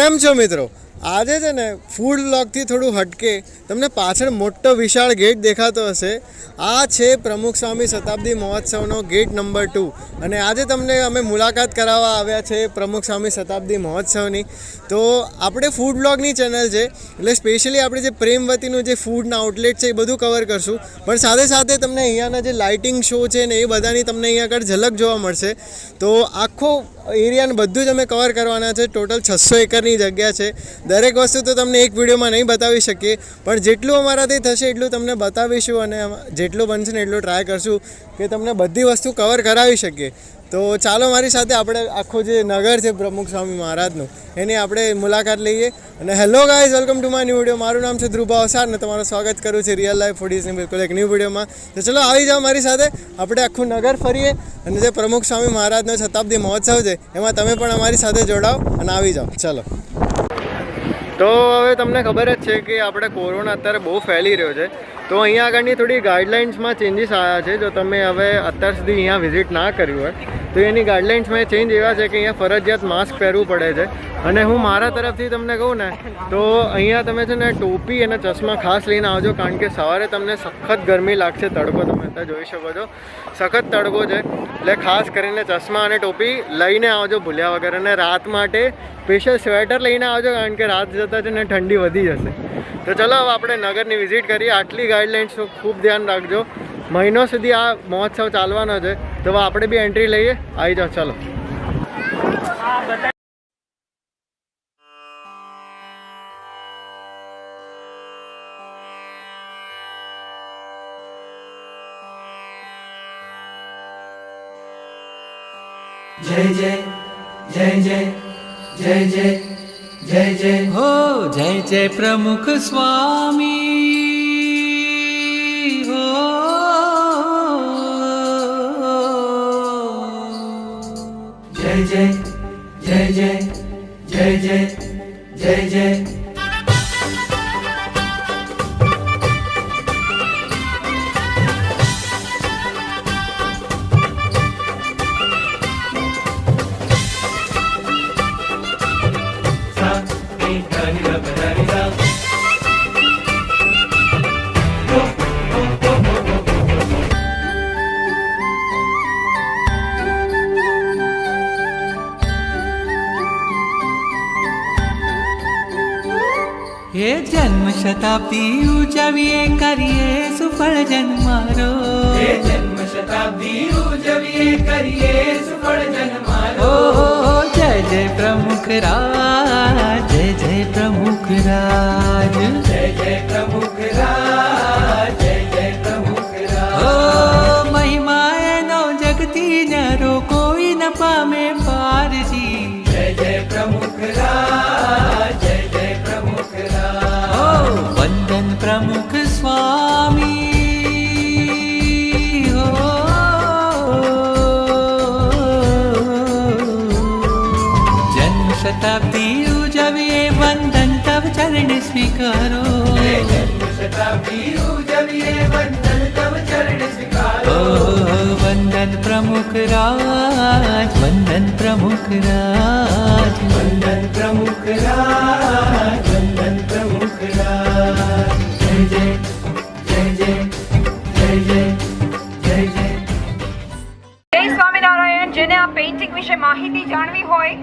કેમ છો મિત્રો? આજે છે ને ફૂડ વ્લોગથી થોડું હટકે તમને પાછળ મોટો વિશાળ ગેટ દેખાતો હશે. આ છે પ્રમુખ સ્વામી શતાબ્દી મહોત્સવનો ગેટ નંબર 2 અને આજે તમને અમે મુલાકાત કરાવવા આવ્યા છે પ્રમુખ સ્વામી શતાબ્દી મહોત્સવની. તો આપણે ફૂડ વ્લોગની ચેનલ છે એટલે સ્પેશિયલી આપણે જે પ્રેમવતીનું જે ફૂડના આઉટલેટ છે એ બધું કવર કરશું, પણ સાથે સાથે તમને અહીંયાના જે લાઇટિંગ શો છે ને એ બધાની તમને અહીંયા આગળ ઝલક જોવા મળશે. તો આખો એરિયાને બધું જ અમે કવર કરવાના છે. ટોટલ 600 એકરની જગ્યા છે. દરેક વસ્તુ તો તમને એક વિડીયોમાં નહીં બતાવી શકીએ, પણ જેટલું અમારાથી થશે એટલું તમને બતાવીશું અને જેટલું બનશે ને એટલું ટ્રાય કરશું કે તમને બધી વસ્તુ કવર કરાવી શકીએ. તો ચાલો મારી સાથે આપણે આખું જે નગર છે પ્રમુખ સ્વામી મહારાજનું એની આપણે મુલાકાત લઈએ. અને hello guys, welcome to my new video. મારું નામ છે ધ્રુવ ભાવસાર અને તમારું સ્વાગત કરું છું રિયલ લાઈફ ફૂડીઝની બિલકુલ એક ન્યૂ વિડીયોમાં. તો ચલો આવી જાઓ મારી સાથે, આપણે આખું નગર ફરીએ અને જે પ્રમુખ સ્વામી મહારાજનો શતાબ્દી મહોત્સવ છે એમાં તમે પણ અમારી સાથે જોડાઓ અને આવી જાઓ. ચલો. તો હવે તમને ખબર જ છે કે આપણે કોરોના અત્યારે બહુ ફેલી રહ્યો છે, તો અહીંયા આગળની થોડી ગાઈડલાઇન્સમાં ચેન્જીસ આવ્યા છે. જો તમે હવે અત્યાર સુધી અહીંયા વિઝિટ ના કર્યું હોય તો એની ગાઈડલાઇન્સમાં ચેન્જ એવા છે કે અહીંયા ફરજિયાત માસ્ક પહેરવું પડે છે. અને હું મારા તરફથી તમને કહું ને તો અહીંયા તમે છે ને ટોપી અને ચશ્મા ખાસ લઈને આવજો, કારણ કે સવારે તમને સખત ગરમી લાગશે. તડકો તમે અત્યારે જોઈ શકો છો, સખત તડકો છે, એટલે ખાસ કરીને ચશ્મા અને ટોપી લઈને આવજો ભૂલ્યા વગર. અને રાત માટે સ્પેશિયલ સ્વેટર લઈને આવજો, કારણ કે રાત જતાં છે ને ઠંડી વધી જશે. તો ચલો હવે આપણે નગરની વિઝિટ કરીએ. આટલી ગાઈડલાઇન્સનું ખૂબ ધ્યાન રાખજો. મહિનો સુધી આ મહોત્સવ ચાલવાનો છે, તો આપણે બી એન્ટ્રી લઈએ. આવી જાઓ, ચલો. जय जय जय जय जय जय जय जय हो जय जय प्रमुख स्वामी हो जय जय जय जय जय जय जय जय ये जन्म शताब्दी उजविए करिए सुफल जन्मारो. ये जन्म शताब्दी उजविए करिए सुफल जन्मारो. जय जय प्रमुख राज, जय जय प्रमुख राज, जय जय प्रमुख राज, जय जय प्रमुख राज. ओ महिमाए नो जगती नरो कोई न पामे पार जी. जय जय प्रमुख राज, जय जय प्रमुख राज. ओ वंदन प्रमुख स्वामी हो. जन्म शताब्दी उजविए वंदन तव चरण स्वीकारो. जन्म शताब्दी उजविए वंदन तव चरण स्वीकारो. वंदन प्रमुख राज, वंदन प्रमुख राज, वंदन प्रमुख राज, वंदन प्रमुख राज. जय जय जय जय जय जय जय जय. જય સ્વામિનારાયણ. જેને આ પેઇન્ટિંગ વિશે માહિતી જાણવી હોય,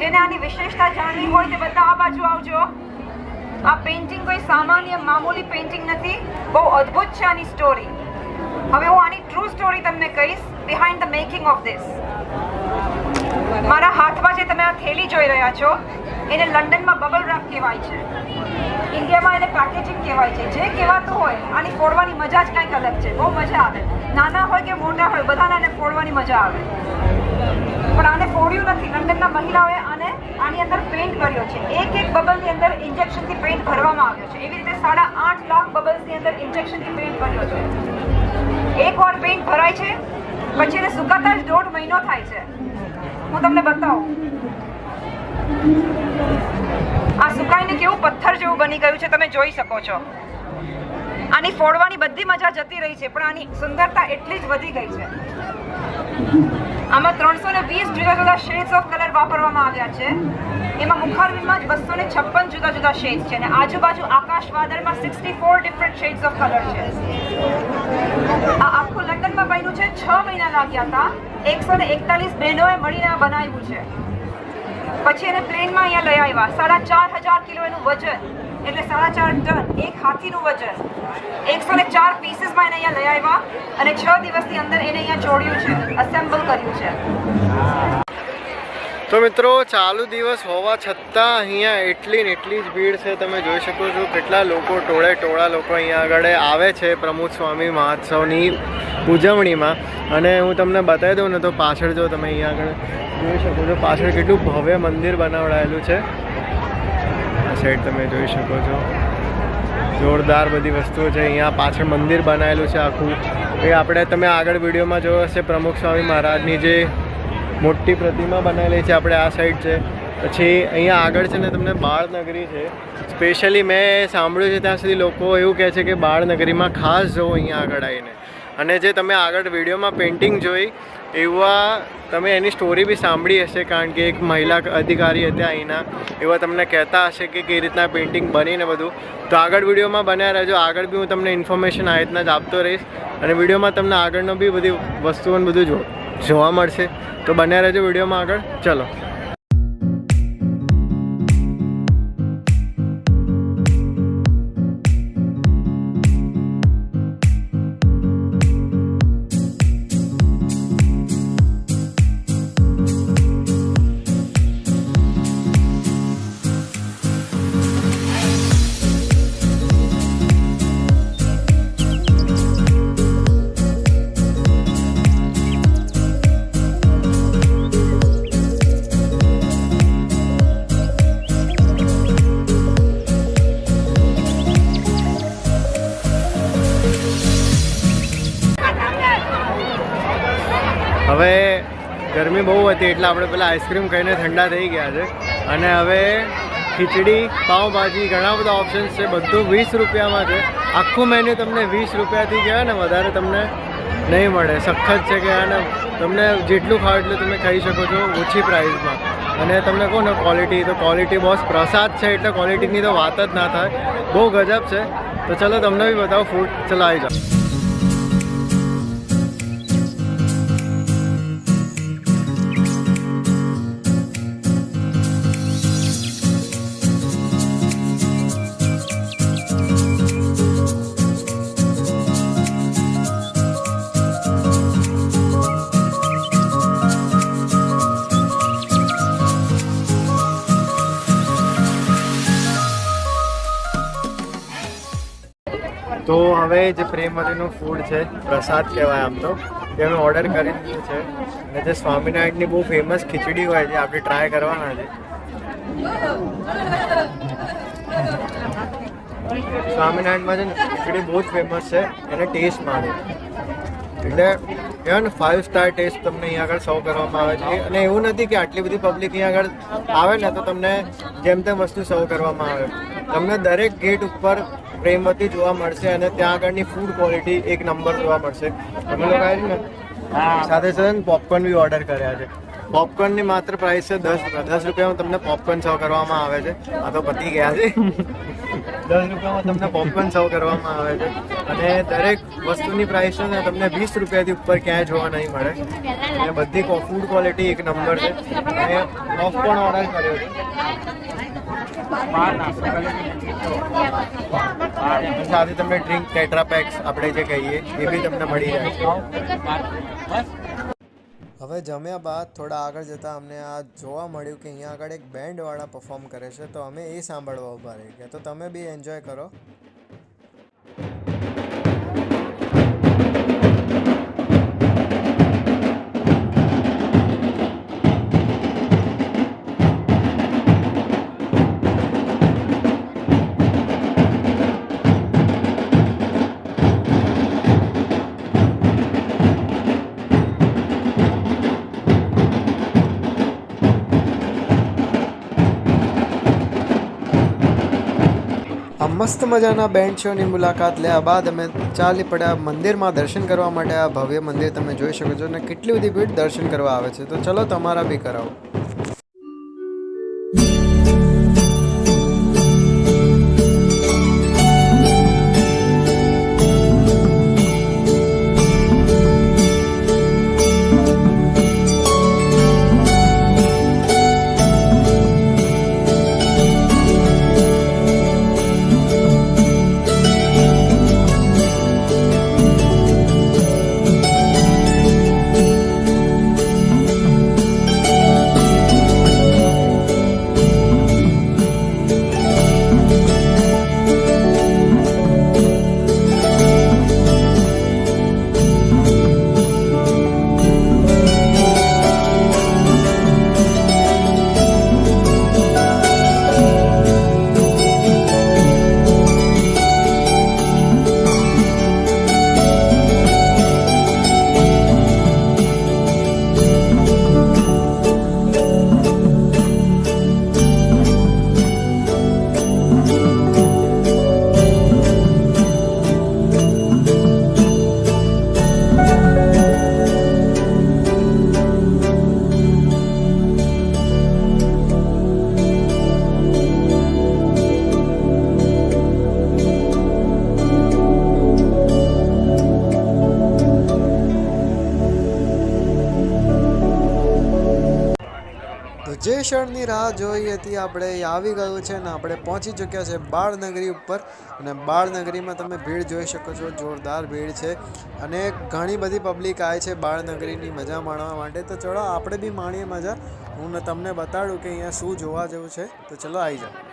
જેને આની વિશેષતા જાણવી હોય તે બધા આ બાજુ આવજો. આ પેઇન્ટિંગ કોઈ સામાન્ય મામૂલી પેઇન્ટિંગ નથી, બહુ અદ્ભુત છે આની સ્ટોરી. હવે હું આની ટ્રુ સ્ટોરી તમને કહીશ, behind the making of this. મારા હાથમાં જે તમે આ થેલી જોઈ રહ્યા છો એને લંડનમાં બબલ રેપ કહેવાય છે, ઇન્ડિયામાં એને પેકેજિંગ કહેવાય છે. જે કહેવાતું હોય આની ફોડવાની મજા જ કંઈક અલગ છે, બહુ મજા આવે. નાના હોય કે મોટા હોય બધાને આને ફોડવાની મજા આવે. પણ આને ફોડ્યું નથી. લંડનના મહિલાઓએ આની અંદર પેઇન્ટ કર્યો છે. એક એક બબલની અંદર ઇન્જેક્શનથી પેઇન્ટ ભરવામાં આવ્યો છે. એવી રીતે 8.5 લાખ બબલ્સની અંદર ઇન્જેક્શનથી પેઇન્ટ કર્યો છે. એકવાર પેઇન્ટ ભરાય છે પછી એને સુકાતા જ 1.5 મહિનો થાય છે. હું તમને બતાવું. આ સુકાઈને કેવું પથ્થર જેવું બની ગયું છે, તમે જોઈ શકો છો. આની ફોડવાની બધી મજા જતી રહી છે, પણ આની સુંદરતા એટલી જ વધી ગઈ છે. આમાં 320 જુદા જુદા શેડ્સ ઓફ કલર વાપરવામાં આવ્યા છે. એમાં મુખારબિંદમાં જ 256 જુદા જુદા શેડ્સ છે અને આજુબાજુ આકાશ વાદળમાં 64 ડિફરન્ટ શેડ્સ ઓફ કલર છે. આ આખું લંડનમાં બન્યું છે. 6 મહિના લાગ્યા હતા. 141 બહેનોએ મળીને આ બનાવ્યું છે. પછી એને પ્લેનમાં અહીંયા લઈ આવ્યા. 4500 કિલો એનું વજન, એટલે 4.5 ટન, એક હાથીનું વજન. 104 પીસીસમાં એને અહીંયા લઈ આવ્યા અને 6 દિવસની અંદર એને અહીંયા જોડ્યું છે, અસેમ્બલ કર્યું છે. તો મિત્રો, ચાલુ દિવસ હોવા છતાં અહીંયા એટલી ને એટલી જ ભીડ છે. તમે જોઈ શકો છો કેટલા લોકો, ટોળા લોકો અહીંયા આગળ આવે છે પ્રમુખ સ્વામી મહોત્સવની ઉજવણીમાં. અને હું તમને બતાવી દઉં ને તો પાછળ જો તમે અહીંયા આગળ જોઈ શકો છો, પાછળ કેટલું ભવ્ય મંદિર બનાવડાયેલું છે. આ સાઈડ તમે જોઈ શકો છો, જોરદાર બધી વસ્તુઓ છે. અહીંયા પાછળ મંદિર બનાવેલું છે આખું. એ આપણે તમે આગળ વિડીયોમાં જોયો હશે પ્રમુખ સ્વામી મહારાજની જે મોટી પ્રતિમા બનાવેલી છે, આપણે આ સાઈડ છે. પછી અહીંયા આગળ છે ને તમને બાળનગરી છે. સ્પેશિયલી મેં સાંભળ્યું છે ત્યાં સુધી લોકો એવું કહે છે કે બાળનગરીમાં ખાસ જવું અહીંયા આગળ આવીને. અને જે તમે આગળ વિડીયોમાં પેઇન્ટિંગ જોઈ એવા તમે એની સ્ટોરી બી સાંભળી હશે, કારણ કે એક મહિલા અધિકારી હતા અહીંના, એવા તમને કહેતા હશે કે કઈ રીતના પેઇન્ટિંગ બનીને બધું. તો આગળ વિડીયોમાં બન્યા રહેજો. આગળ બી હું તમને ઇન્ફોર્મેશન આ રીતના જ આપતો રહીશ અને વિડીયોમાં તમને આગળનો બી બધી વસ્તુઓને બધું જોવા મળશે. તો બન્યા રહેજો વિડીયોમાં આગળ. ચલો. હવે ગરમી બહુ હતી એટલે આપણે પેલા આઈસ્ક્રીમ ખાઈને ઠંડા થઈ ગયા છે. અને હવે ખીચડી, પાઉંભાજી, ઘણા બધા ઓપ્શન્સ છે. બધું 20 રૂપિયામાં છે. આખું મેન્યુ તમને 20 રૂપિયાથી કહેવાય ને વધારે તમને નહીં મળે. સખત છે કે અને તમને જેટલું ખાવ એટલું તમે ખાઈ શકો છો ઓછી પ્રાઇસમાં. અને તમને કહો ને ક્વોલિટી, તો ક્વોલિટી બોસ પ્રસાદ છે એટલે ક્વોલિટીની તો વાત જ ના થાય. બહુ ગજબ છે. તો ચલો તમને બી બતાવો ફૂડ. ચલો આવી જાઓ. તો હવે જે પ્રેમવતીનું ફૂડ છે, પ્રસાદ કહેવાય આમ તો, એ અમે ઓર્ડર કરી દીધું છે. અને જે સ્વામિનારાયણની બહુ ફેમસ ખીચડી હોય છે, આપણે ટ્રાય કરવાના છે. સ્વામિનારાયણમાં છે ને ખીચડી બહુ જ ફેમસ છે, એને ટેસ્ટમાં આવે એટલે કહેવાય ને 5 સ્ટાર ટેસ્ટ તમને અહીંયા આગળ સર્વ કરવામાં આવે છે. અને એવું નથી કે આટલી બધી પબ્લિક અહીંયા આગળ આવે ને તો તમને જેમ તેમ વસ્તુ સર્વ કરવામાં આવે. તમને દરેક ગેટ ઉપર પ્રેમવતી જોવા મળશે અને ત્યાં આગળની ફૂડ ક્વોલિટી એક નંબર જોવા મળશે. અમે લોકો આવી ને સાથે સાથે પોપકોર્ન બી ઓર્ડર કર્યા છે. પોપકોર્નની માત્ર પ્રાઇસ છે 10 રૂપિયા. 10 રૂપિયામાં તમને પોપકોર્ન સર્વ કરવામાં આવે છે. આ તો પતી ગયા છે. 10 રૂપિયામાં તમને પોપકોર્ન સર્વ કરવામાં આવે છે. અને દરેક વસ્તુની પ્રાઇસ છે ને તમને 20 રૂપિયાથી ઉપર ક્યાંય જોવા નહીં મળે. અને બધી ફૂડ ક્વોલિટી એક નંબર છે. અને પોપકોર્ન ઓર્ડર કર્યો છે. સાથે તમને ડ્રિંક ટેટ્રા પેક્સ આપણે જે કહીએ એ બી તમને મળી જાય છે. હવે જમ્યા બાદ થોડા આગળ જતાં અમને આ જોવા મળ્યું કે અહીંયા આગળ એક બેન્ડવાળા પરફોર્મ કરે છે, તો અમે એ સાંભળવા ઊભા રહી ગયા. તો તમે બી એન્જોય કરો. આ મસ્ત મજાના બેન્ડ શોની મુલાકાત લેવા બાદ અમે ચાલી પડ્યા મંદિરમાં દર્શન કરવા માટે. આ ભવ્ય મંદિર તમે જોઈ શકો છો અને કેટલી બધી ભીડ દર્શન કરવા આવે છે. તો ચલો તમારા બી કરાવો. જે ક્ષણની રાહ જોઈ હતી આપણે આવી ગયું છે ને આપણે પહોંચી ચૂક્યા છે બાળનગરી ઉપર. અને બાળનગરીમાં તમે ભીડ જોઈ શકો છો, જોરદાર ભીડ છે અને ઘણી બધી પબ્લિક આવે છે બાળનગરીની મજા માણવા માટે. તો ચલો આપણે બી માણીએ મજા. હું તમને બતાડું કે અહીંયા શું જોવા જેવું છે. તો ચલો આવી જાઓ.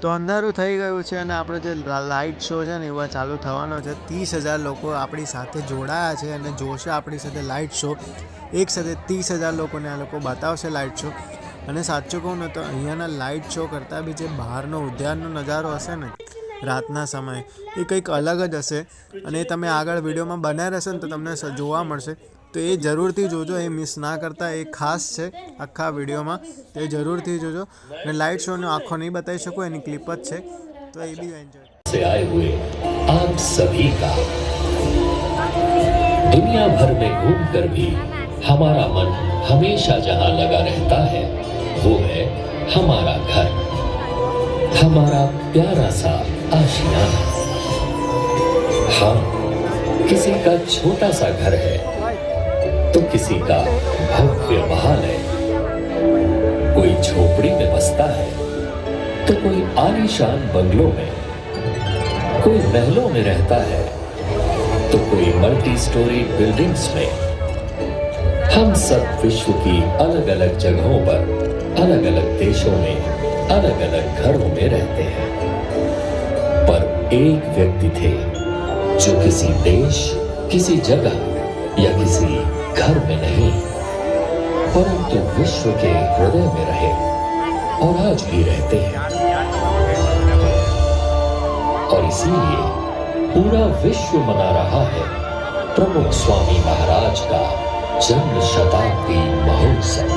તો અંધારું થઈ ગયું છે અને આપણો જે લાઇટ શો છે ને એવા ચાલુ થવાનો છે. 30,000 લોકો આપણી સાથે જોડાયા છે અને જોશે આપણી સાથે લાઇટ શો. એક સાથે 30,000 લોકોને આ લોકો બતાવશે લાઇટ શો. અને સાચું કહું ને તો અહીંયાના લાઇટ શો કરતાં બી જે બહારનો ઉદ્યાનનો નજારો હશે ને રાતના સમયે એ કંઈક અલગ જ હશે. અને તમે આગળ વિડીયોમાં બનાવી રહેશે ને તો તમને જોવા મળશે. તો એ જરૂરથી જોજો, એ મિસ ના કરતા. એ ખાસ છે આખા વિડીયોમાં, તો એ જરૂરથી જોજો. અને લાઇટ શોનો આખો નહીં બતાવી શકું, એની ક્લિપ જ છે, તો એ બી એન્જોય से आए हुए आप सभी का दुनिया भर में घूम कर भी हमारा मन हमेशा जहां लगा रहता है वो है हमारा घर, हमारा प्यारा सा आशियाना. हाँ, किसी का छोटा सा घर है तो किसी का भव्य महल है, कोई झोपड़ी में बसता है तो कोई आलीशान बंगलों में, कोई महलों में रहता है तो कोई मल्टी स्टोरी बिल्डिंग्स में। हम सब विश्व की अलग अलग जगहों पर, अलग अलग देशों में, अलग अलग घरों में रहते हैं, पर एक व्यक्ति थे जो किसी देश, किसी जगह या किसी घर में नहीं, परंतु विश्व के हृदय में रहे और आज भी रहते हैं। और इसीलिए पूरा विश्व मना रहा है प्रमुख स्वामी महाराज का जन्म शताब्दी महोत्सव।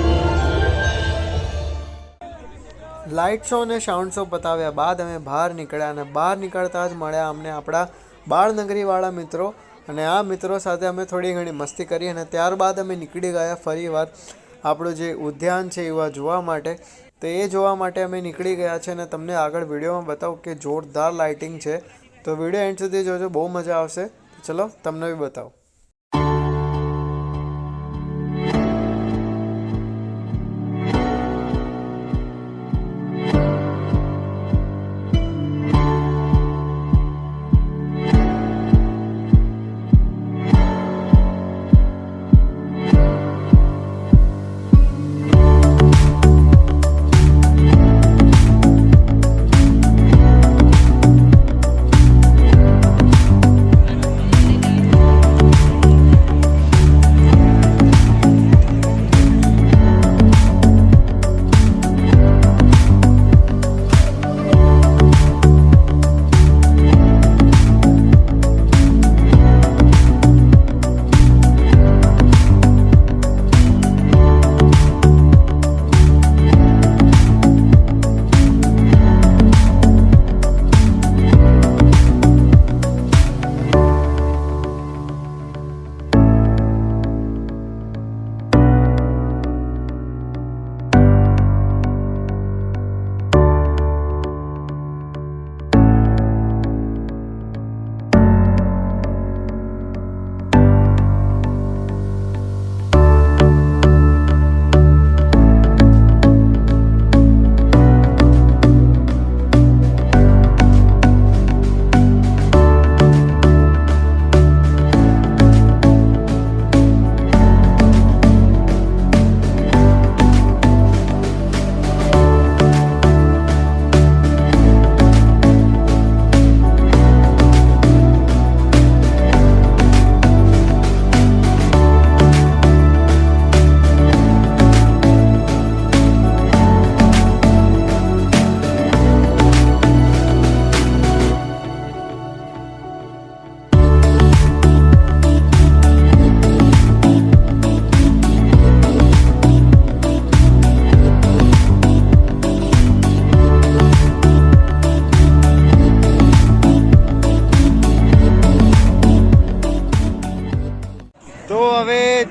લાઇટ શો અને સાઉન્ડ શો પતાવ્યા બાદ અમે બહાર નીકળ્યા અને બહાર નીકળતા જ મળ્યા અમને આપણા બાળનગરીવાળા મિત્રો અને આ મિત્રો સાથે અમે થોડી ઘણી મસ્તી કરી અને ત્યારબાદ અમે નીકળી ગયા ફરીવાર આપણું જે ઉદ્યાન છે એવા જોવા માટે. તો એ જોવા માટે અમે નીકળી ગયા છે અને તમને આગળ વિડીયોમાં બતાવું કે જોરદાર લાઇટિંગ છે. તો વિડીયો એન્ડ સુધી જોજો, બહુ મજા આવશે. ચલો તમને બી બતાવું.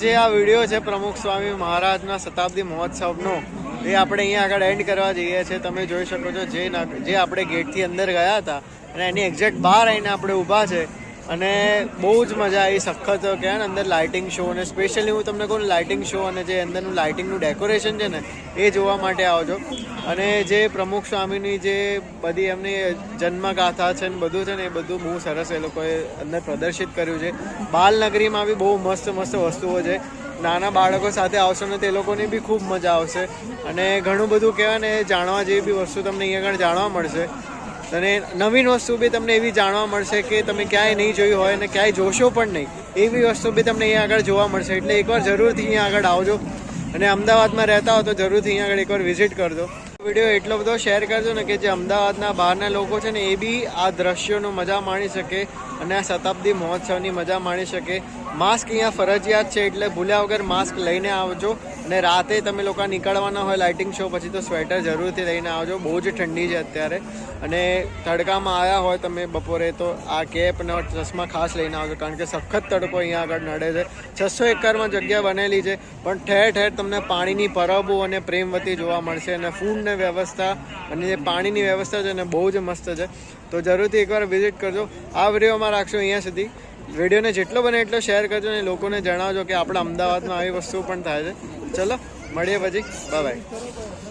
જે આ વિડીયો છે પ્રમુખ સ્વામી મહારાજના શતાબ્દી મહોત્સવનો એ આપણે અહીંયા આગળ એન્ડ કરવા જઈએ છીએ. તમે જોઈ શકો છો જે આપણે ગેટથી અંદર ગયા હતા અને એની એક્ઝેક્ટ બહાર આવીને આપણે ઊભા છે અને બહુ જ મજા આવી. સખત કહેવાય ને અંદર લાઇટિંગ શો અને સ્પેશિયલી હું તમને કહું લાઇટિંગ શો અને જે અંદરનું લાઇટિંગનું ડેકોરેશન છે ને એ જોવા માટે આવજો. અને જે પ્રમુખ સ્વામીની જે બધી એમની જન્મગાથા છે ને બધું છે ને એ બધું બહુ સરસ એ લોકોએ અંદર પ્રદર્શિત કર્યું છે. બાલનગરીમાં બી બહુ મસ્ત મસ્ત વસ્તુઓ છે. નાના બાળકો સાથે આવશો ને તે લોકોને બી ખૂબ મજા આવશે અને ઘણું બધું કહેવાય ને જાણવા જેવી બી વસ્તુ તમને અહીંયા આગળ જાણવા મળશે. અને નવીન વસ્તુ બી તમને એવી જાણવા મળશે કે તમે ક્યાંય નહીં જોઈ હોય અને ક્યાંય જોશો પણ નહીં એવી વસ્તુ બી તમને અહીંયા આગળ જોવા મળશે. એટલે એકવાર જરૂરથી અહીંયા આગળ આવજો અને અમદાવાદમાં રહેતા હો તો જરૂરથી અહીંયા આગળ એકવાર વિઝિટ કરજો. વિડીયો એટલો બધો શેર કરજો ને કે જે અમદાવાદના બહારના લોકો છે ને એ બી આ દ્રશ્યોનો મજા માણી શકે અને આ શતાબ્દી મહોત્સવની મજા માણી શકે. માસ્ક અહીંયા ફરજિયાત છે એટલે ભૂલ્યા વગર માસ્ક લઈને આવજો. અને રાતે તમે લોકો નીકળવાના હોય લાઇટિંગ શો પછી તો સ્વેટર જરૂરથી લઈને આવજો, બહુ જ ઠંડી છે અત્યારે. અને તડકામાં આવ્યા હોય તમે બપોરે તો આ કેપ અને ચશ્મા ખાસ લઈને આવજો, કારણ કે સખત તડકો અહીંયા આગળ નડે છે. 600 એકરમાં જગ્યા બનેલી છે, પણ ઠેર ઠેર તમને પાણીની પરબો અને પ્રેમવતી જોવા મળશે. અને ફૂડની વ્યવસ્થા અને જે પાણીની વ્યવસ્થા છે ને બહુ જ મસ્ત છે. તો જરૂરથી એકવાર વિઝિટ કરજો. આ વિડીયોમાં રાખશો અહીંયા સુધી. વિડીયોને જેટલો બને એટલો શેર કરજો અને લોકોને જણાવજો કે આપણા અમદાવાદમાં આવી વસ્તુ પણ થાય છે. ચલો મળીએ પછી, બાય બાય.